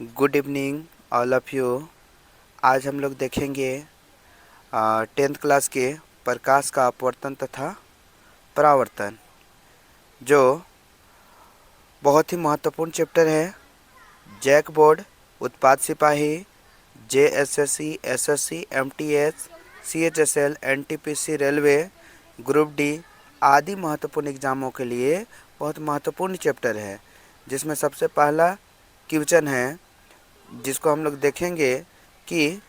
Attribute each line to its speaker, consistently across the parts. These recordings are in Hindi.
Speaker 1: Good evening all of you. आज हम लोग देखेंगे 10th क्लास के प्रकाश का अपवर्तन तथा परावर्तन, जो बहुत ही महत्वपूर्ण चैप्टर है। जैक बोर्ड, उत्पाद सिपाही, JSSC, SSC, MTS, CHSL, NTPC, railway, group D आदि महत्वपूर्ण एग्जामों के लिए बहुत महत्वपूर्ण चैप्टर है, जिसमें सबसे पहला क्वेश्चन है जिसको हम लोग देखेंगे कि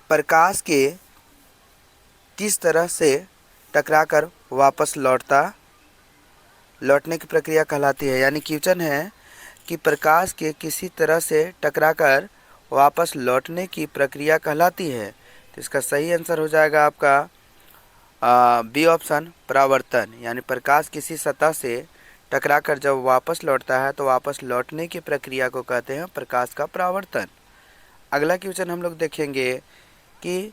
Speaker 1: प्रकाश के किस तरह से टकराकर वापस लौटने की प्रक्रिया कहलाती है। यानी क्वेश्चन है कि प्रकाश के किसी तरह से टकराकर वापस लौटने की प्रक्रिया कहलाती है। तो इसका सही आंसर हो जाएगा आपका बी ऑप्शन, परावर्तन। यानी प्रकाश किसी सतह से टकराकर जब वापस लौटता है तो वापस लौटने की प्रक्रिया को कहते हैं प्रकाश का परावर्तन। अगला क्वेश्चन हम लोग देखेंगे कि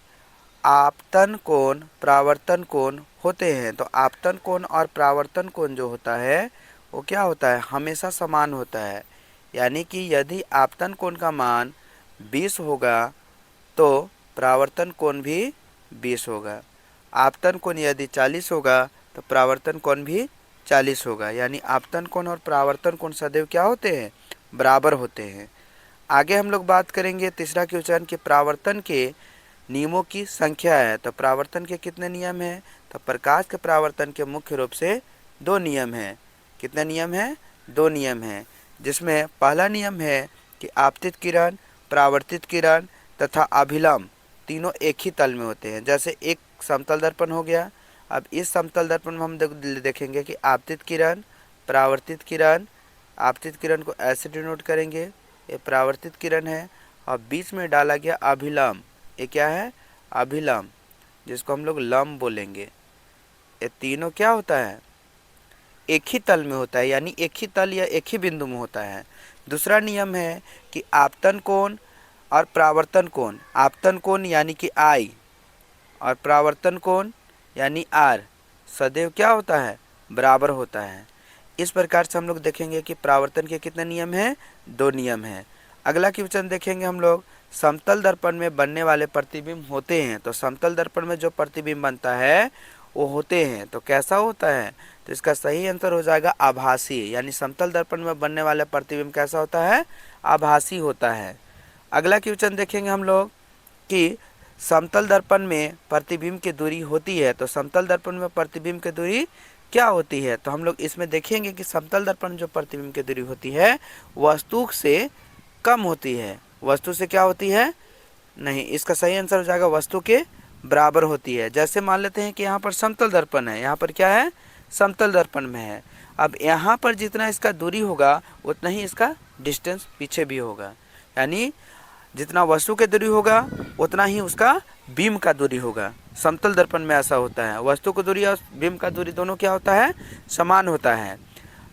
Speaker 1: आपतन कोण, परावर्तन कोण होते हैं। तो आपतन कोण और परावर्तन कोण जो होता है वो क्या होता है, हमेशा समान होता है। यानी कि यदि आपतन कोण का मान 20 होगा तो परावर्तन कोण भी 20 होगा। आपतन कोण यदि 40 होगा तो परावर्तन कोण भी 40 होगा। यानी आपतन कोण और परावर्तन कोण सदैव क्या होते हैं, बराबर होते हैं। आगे हम लोग बात करेंगे तीसरा क्वेश्चन कि परावर्तन के नियमों की संख्या है। तो परावर्तन के कितने नियम हैं, तो प्रकाश के परावर्तन के मुख्य रूप से 2 नियम हैं। कितने नियम हैं, 2 नियम हैं, जिसमें पहला नियम है कि आपतित किरण, परावर्तित किरण तथा अभिलंब तीनों एक ही तल में होते हैं। जैसे एक समतल दर्पण हो गया, अब इस समतल दर्पण में हम देखेंगे कि आपतित किरण, परावर्तित किरण। आपतित किरण को ऐसे डिनोट करेंगे, ये परावर्तित किरण है, और बीच में डाला गया अभिलंब, ये क्या है, अभिलंब, जिसको हम लोग लंब बोलेंगे। ये तीनों क्या होता है, एक ही तल में होता है, यानी एक ही तल या एक ही बिंदु में होता है। दूसरा नियम है कि आपतन कोण और परावर्तन कोण, आपतन कोण यानी कि आई और परावर्तन कोण यानी आर सदैव क्या होता है, बराबर होता है। इस प्रकार से हम लोग देखेंगे कि परावर्तन के कितने नियम हैं, 2 नियम हैं। अगला क्वेश्चन देखेंगे हम लोग, समतल दर्पण में बनने वाले प्रतिबिंब होते हैं। तो समतल दर्पण में जो प्रतिबिंब बनता है वो होते हैं, तो कैसा होता है, तो इसका सही आंसर हो जाएगा आभासी। यानी समतल दर्पण में बनने वाला प्रतिबिंब कैसा होता है, आभासी होता है। अगला क्वेश्चन देखेंगे हम लोग कि समतल दर्पण में प्रतिबिंब की दूरी होती है। तो समतल दर्पण में प्रतिबिंब की दूरी क्या होती है, तो हम लोग इसमें देखेंगे कि समतल दर्पण जो प्रतिबिंब की दूरी होती है वस्तु से कम होती है। वस्तु से क्या होती है, नहीं, इसका सही आंसर हो जाएगा वस्तु के बराबर होती है। जैसे मान लेते हैं कि यहाँ पर समतल दर्पण है, यहाँ पर क्या है, समतल दर्पण में है। अब यहाँ पर जितना इसका दूरी होगा उतना ही इसका डिस्टेंस पीछे भी होगा। यानी जितना वस्तु की दूरी होगा उतना ही उसका बीम का दूरी होगा। समतल दर्पण में ऐसा होता है, वस्तु की दूरी और बीम का दूरी दोनों क्या होता है, समान होता है।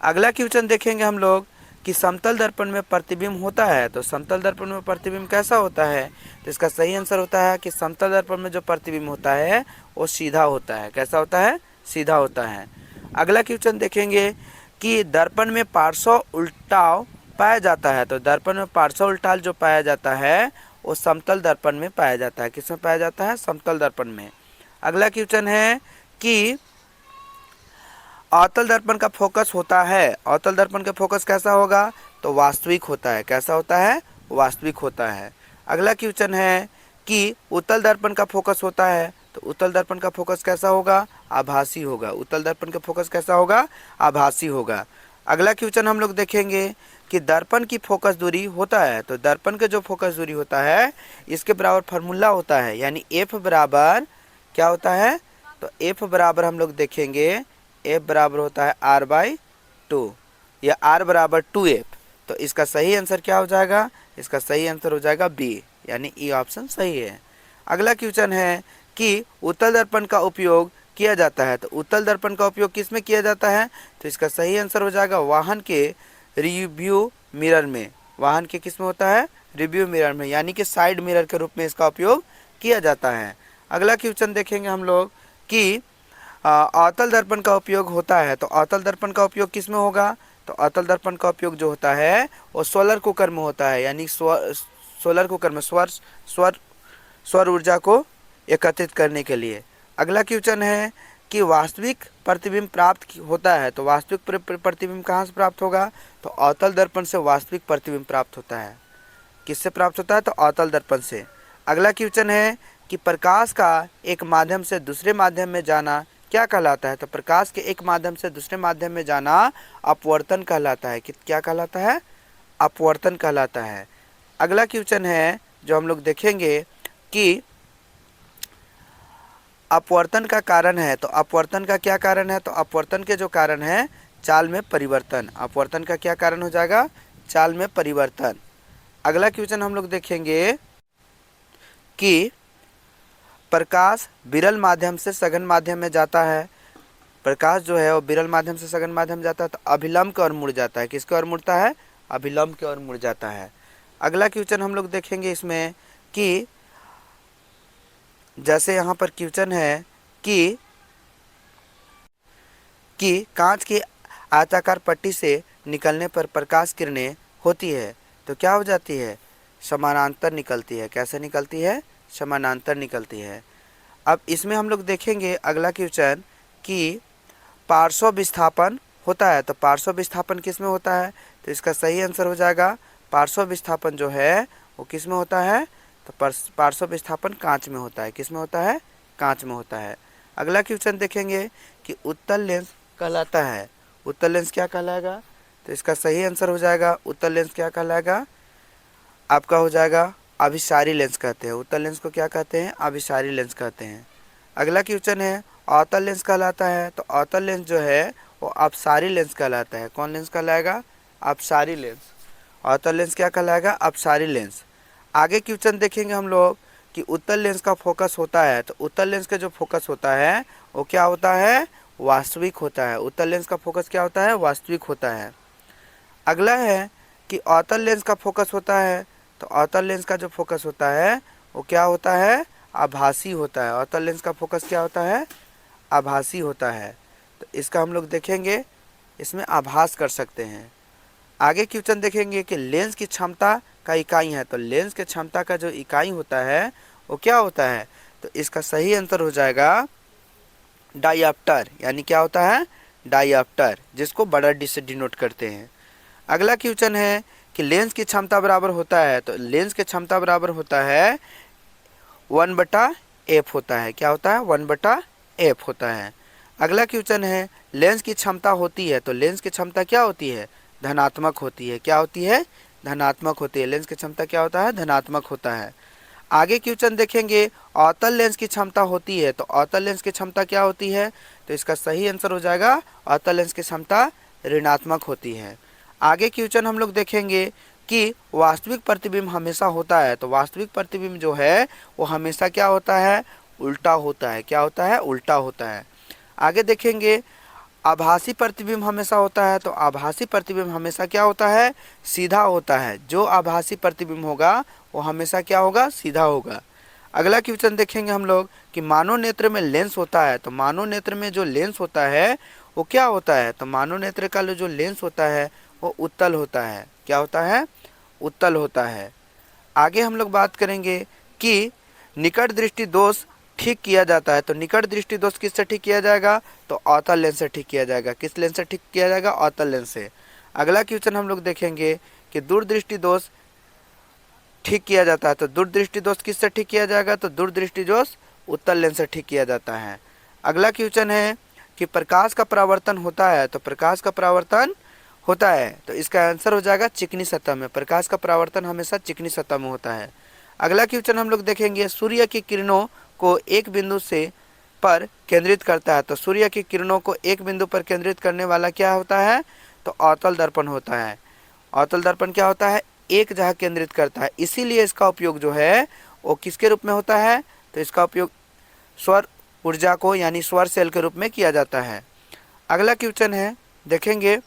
Speaker 1: अगला क्वेश्चन देखेंगे हम लोग कि समतल दर्पण में प्रतिबिंब होता है। तो समतल दर्पण में प्रतिबिंब कैसा होता है, तो इसका सही आंसर होता है कि समतल दर्पण में जो प्रतिबिंब होता है वो सीधा होता है। कैसा होता है, सीधा होता है। अगला क्वेश्चन देखेंगे कि दर्पण में पार्श्व उल्टाव पाया जाता है। तो दर्पण में पार्श्व उल्टाव जो पाया जाता है वो समतल दर्पण में पाया जाता है। किसमें पाया जाता है, समतल दर्पण में। अगला क्वेश्चन है कि अवतल दर्पण का फोकस होता है। अवतल दर्पण का फोकस कैसा होगा, तो वास्तविक होता है। कैसा होता है, वास्तविक होता है। अगला क्वेश्चन है कि उत्तल दर्पण का फोकस होता है। तो उत्तल दर्पण का फोकस कैसा होगा, आभासी होगा। उत्तल दर्पण का फोकस कैसा होगा, आभासी होगा। अगला क्वेश्चन हम लोग देखेंगे कि दर्पण की फोकस दूरी होता है। तो दर्पण का जो फोकस दूरी होता है इसके बराबर फार्मूला होता है। यानी एफ बराबर क्या होता है, तो एफ बराबर हम लोग देखेंगे, एफ बराबर होता है r/2 या r बराबर 2f। तो इसका सही आंसर क्या हो जाएगा, इसका सही आंसर हो जाएगा बी, यानी ई ऑप्शन सही है। अगला क्वेश्चन है कि उत्तल दर्पण का उपयोग किया जाता है। तो उत्तल दर्पण का उपयोग किस में किया जाता है, तो इसका सही आंसर हो जाएगा वाहन के रिव्यू मिरर में। वाहन के किस में होता है, रिव्यू मिरर में, यानी कि साइड मिरर के रूप में इसका उपयोग किया जाता है। अगला क्वेश्चन देखेंगे हम लोग कि अवतल दर्पण का उपयोग होता है। तो अवतल दर्पण का उपयोग किस में होगा, तो अवतल दर्पण का उपयोग जो होता है वो सोलर कुकर में होता है, यानी सोलर कुकर में सौर ऊर्जा को एकत्रित करने के लिए। अगला क्वेश्चन है कि वास्तविक प्रतिबिंब प्राप्त होता है, तो वास्तविक प्रतिबिंब कहाँ से प्राप्त होगा? तो अवतल दर्पण से वास्तविक प्रतिबिंब प्राप्त होता है। किससे प्राप्त होता है? तो अवतल दर्पण से। अगला क्वेश्चन है कि प्रकाश का एक माध्यम से दूसरे माध्यम में जाना क्या कहलाता है? तो प्रकाश के एक माध्यम से दूसरे माध्यम में जाना अपवर्तन कहलाता है। क्या कहलाता है? अपवर्तन कहलाता है। अगला क्वेश्चन है जो हम लोग देखेंगे कि अपवर्तन का कारण है, तो अपवर्तन का क्या कारण है? तो अपवर्तन के जो कारण है चाल में परिवर्तन। अपवर्तन का क्या कारण हो जाएगा? चाल में परिवर्तन। अगला क्वेश्चन हम लोग देखेंगे कि प्रकाश विरल माध्यम से सघन माध्यम में जाता है। प्रकाश जो है वो विरल माध्यम से सघन माध्यम जाता है तो अभिलंब की ओर मुड़ जाता है। किसकी ओर मुड़ता है? अभिलंब की ओर मुड़ जाता है। अगला क्वेश्चन हम लोग देखेंगे इसमें कि जैसे यहाँ पर क्वेश्चन है कि कांच की आयताकार पट्टी से निकलने पर प्रकाश किरणें होती है तो क्या हो जाती है? समानांतर निकलती है। कैसे निकलती है? समानांतर निकलती है। अब इसमें हम लोग देखेंगे अगला क्वेश्चन कि पार्श्व विस्थापन होता है, तो पार्श्व विस्थापन किस में होता है? तो इसका सही आंसर हो जाएगा पार्श्व विस्थापन जो है वो किस में होता है? तो पार्श्व विस्थापन कांच में होता है। किस में होता है? कांच में होता है। अगला क्वेश्चन देखेंगे कि उत्तल लेंस कहलाता है। उत्तल लेंस क्या कहलाएगा? तो इसका सही आंसर हो जाएगा उत्तल लेंस क्या कहलाएगा? आपका हो जाएगा अभिसारी लेंस कहते हैं। उत्तल लेंस को क्या कहते हैं? अभिसारी लेंस कहते हैं। अगला क्वेश्चन है अवतल लेंस कहलाता है, तो अवतल लेंस जो है वो अपसारी लेंस कहलाता है। कौन लेंस कहलाएगा? अपसारी लेंस। अवतल लेंस क्या कहलाएगा? अपसारी लेंस। आगे क्वेश्चन देखेंगे हम लोग कि उत्तल लेंस का फोकस होता है, तो उत्तल लेंस का जो फोकस होता है वो क्या होता है? वास्तविक होता है। उत्तल लेंस का फोकस क्या होता है? वास्तविक होता है। अगला है कि अवतल लेंस का फोकस होता है, तो अवतल लेंस का जो फोकस होता है वो क्या होता है? आभासी होता है। अवतल लेंस का फोकस क्या होता है? आभासी होता है। तो इसका हम लोग देखेंगे इसमें आभास कर सकते हैं। आगे क्वेश्चन देखेंगे कि लेंस की क्षमता का इकाई है, तो लेंस के क्षमता का जो इकाई होता है वो क्या होता है? तो इसका सही आंसर हो जाएगा डायऑप्टर, यानी क्या होता है? डायऑप्टर, जिसको बड़ा डी से डिनोट करते हैं। अगला क्वेश्चन है कि लेंस की क्षमता बराबर होता है, तो लेंस की क्षमता बराबर होता है 1/f होता है। क्या होता है? 1/f होता है। अगला क्वेश्चन है लेंस की क्षमता होती है, तो लेंस की क्षमता क्या होती है? धनात्मक होती है। क्या होती है? धनात्मक होती है। लेंस की क्षमता क्या होता है? धनात्मक होता है। आगे क्वेश्चन देखेंगे अवतल लेंस की क्षमता होती है, तो अवतल लेंस की क्षमता क्या होती है? तो इसका सही आंसर हो जाएगा अवतल लेंस की क्षमता ऋणात्मक होती है। आगे क्वेश्चन हम लोग देखेंगे कि वास्तविक प्रतिबिंब हमेशा होता है, तो वास्तविक प्रतिबिंब जो है वो हमेशा क्या होता है? उल्टा होता है। क्या होता है? उल्टा होता है। आगे देखेंगे आभासी प्रतिबिंब हमेशा होता है, तो आभासी प्रतिबिंब हमेशा क्या होता है? सीधा होता है। जो आभासी प्रतिबिंब होगा वो हमेशा क्या होगा? सीधा होगा। अगला क्वेश्चन देखेंगे हम लोग कि मानव नेत्र में लेंस होता है, तो मानव नेत्र में जो लेंस होता है वो क्या होता है? तो मानव नेत्र का जो लेंस होता है वो उत्तल होता है। क्या होता है? उत्तल होता है। आगे हम लोग बात करेंगे कि निकट दृष्टि दोष ठीक किया जाता है, तो निकट दृष्टि दोष किससे ठीक किया जाएगा? तो अवतल लेंस से ठीक किया जाएगा। किस लेंस से ठीक किया जाएगा? अवतल लेंस से। अगला क्वेश्चन हम लोग देखेंगे कि दूरदृष्टि दोष ठीक किया जाता है, तो दूरदृष्टि दोष किससे ठीक किया जाएगा? तो दूरदृष्टि दोष उत्तल लेंस से ठीक किया जाता है। अगला क्वेश्चन है कि प्रकाश का परावर्तन होता है, तो प्रकाश का परावर्तन होता है, तो इसका आंसर हो जाएगा चिकनी सतह में। प्रकाश का परावर्तन हमेशा चिकनी सतह में होता है। अगला क्वेश्चन हम लोग देखेंगे सूर्य की किरणों को एक बिंदु से पर केंद्रित करता है, तो सूर्य की किरणों को एक बिंदु पर केंद्रित करने वाला क्या होता है? तो अवतल दर्पण होता है। अवतल दर्पण क्या होता है? एक जगह केंद्रित करता है, इसीलिए इसका उपयोग जो है वो किसके रूप में होता है? तो इसका उपयोग सौर ऊर्जा को यानी सौर सेल के रूप में किया जाता है। अगला क्वेश्चन है देखेंगे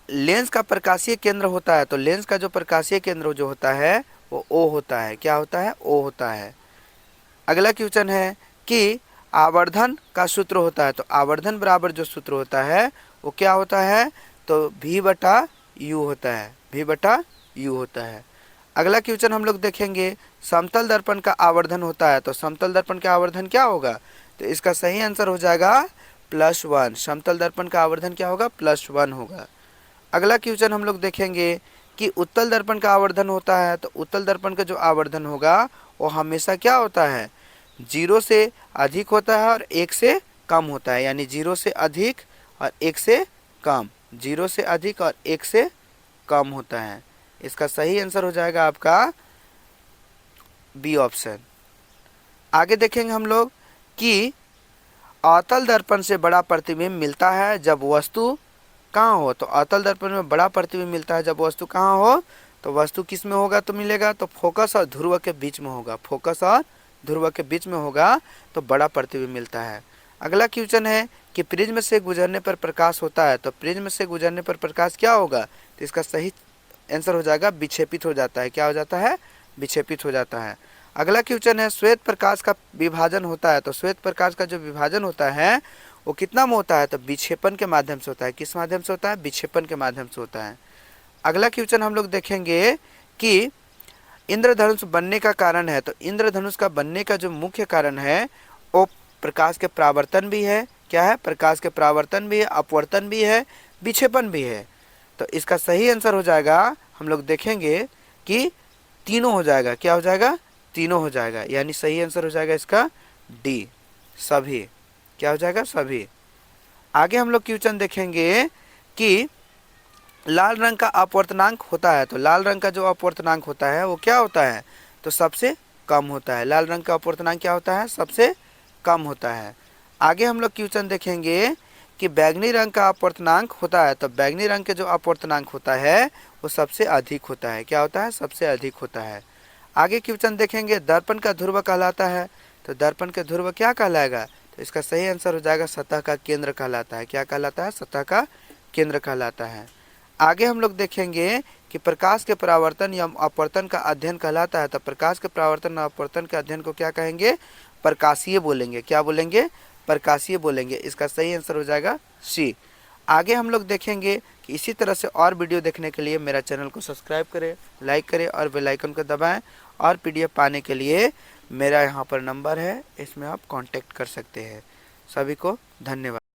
Speaker 1: लेंस का प्रकाशीय केंद्र होता है, तो लेंस का जो प्रकाशीय केंद्र जो होता है वो O होता है। क्या होता है? O होता है। अगला क्वेश्चन है कि आवर्धन का सूत्र होता है, तो आवर्धन बराबर जो सूत्र होता है वो क्या होता है, तो V बटा U होता है, V बटा U होता है। अगला क्वेश्चन हम लोग देखेंगे, समतल दर्पण का आवर्धन होता है, तो समतल दर्पण का आवर्धन क्या होगा, तो इसका सही आंसर हो जाएगा +1। समतल दर्पण का आवर्धन क्या होगा, +1 होगा। अगला क्वेश्चन हम लोग देखेंगे कि उत्तल दर्पण का आवर्धन होता है, तो उत्तल दर्पण का जो आवर्धन होगा वो हमेशा क्या होता है, 0 से अधिक होता है और 1 से कम होता है, यानी 0 से अधिक और 1 से कम, 0 से अधिक और 1 से कम होता है। इसका सही आंसर हो जाएगा आपका बी ऑप्शन। आगे देखेंगे हम लोग कि अवतल दर्पण से बड़ा प्रतिबिंब मिलता है जब वस्तु कहाँ हो, तो अवतल दर्पण में बड़ा प्रतिबिंब मिलता है जब वस्तु कहाँ हो, तो वस्तु किस में होगा, तो मिलेगा तो फोकस और ध्रुव के बीच में होगा, फोकस और ध्रुव के बीच में होगा तो बड़ा प्रतिबिंब मिलता है। अगला क्वेश्चन है कि प्रिज्म से गुजरने पर प्रकाश होता है, तो प्रिज्म से गुजरने पर प्रकाश क्या होगा, तो इसका सही आंसर हो जाएगा विक्षेपित हो जाता है। क्या हो जाता है, विक्षेपित हो जाता है। अगला क्वेश्चन है श्वेत प्रकाश का विभाजन होता है, तो श्वेत प्रकाश का जो विभाजन होता है वो कितना में होता है, तो विक्षेपण के माध्यम से होता है। किस माध्यम से होता है, विक्षेपण के माध्यम से होता है। अगला क्वेश्चन हम लोग देखेंगे कि इंद्रधनुष बनने का कारण है, तो इंद्रधनुष का बनने का जो मुख्य कारण है वो प्रकाश के परावर्तन भी है। क्या है, प्रकाश के परावर्तन भी है, अपवर्तन भी है, विक्षेपण भी है। तो इसका सही आंसर हो जाएगा, हम लोग देखेंगे कि तीनों हो जाएगा। क्या हो जाएगा, तीनों हो जाएगा, यानी सही आंसर हो जाएगा इसका डी, सभी। क्या हो जाएगा, सभी। आगे हम लोग क्वेश्चन देखेंगे कि लाल रंग का अपवर्तनांक होता है, तो लाल रंग का जो अपवर्तनांक होता है वो क्या होता है, तो सबसे कम होता है। लाल रंग का अपवर्तनांक क्या होता है, सबसे कम होता है। आगे हम लोग क्वेश्चन देखेंगे कि बैंगनी रंग का अपवर्तनांक होता है, तो बैंगनी रंग के जो अपवर्तनांक होता है वो सबसे अधिक होता है। क्या होता है, सबसे अधिक होता है। आगे क्वेश्चन देखेंगे दर्पण का ध्रुव कहलाता है, तो दर्पण के ध्रुव क्या कहलाएगा, तो इसका सही आंसर हो जाएगा सतह का केंद्र कहलाता है। क्या कहलाता है, सतह का केंद्र कहलाता है। आगे हम लोग देखेंगे कि प्रकाश के परावर्तन या अपवर्तन का अध्ययन कहलाता है, तो प्रकाश के परावर्तन और अपवर्तन के अध्ययन को क्या कहेंगे, प्रकाशीय बोलेंगे। क्या बोलेंगे, प्रकाशीय बोलेंगे। इसका सही आंसर हो जाएगा सी। आगे हम लोग देखेंगे कि इसी तरह से और वीडियो देखने के लिए मेरा चैनल को सब्सक्राइब करें, लाइक करें और बेल आइकन को दबाएं। और PDF पाने के लिए मेरा यहाँ पर नंबर है, इसमें आप कांटेक्ट कर सकते हैं। सभी को धन्यवाद।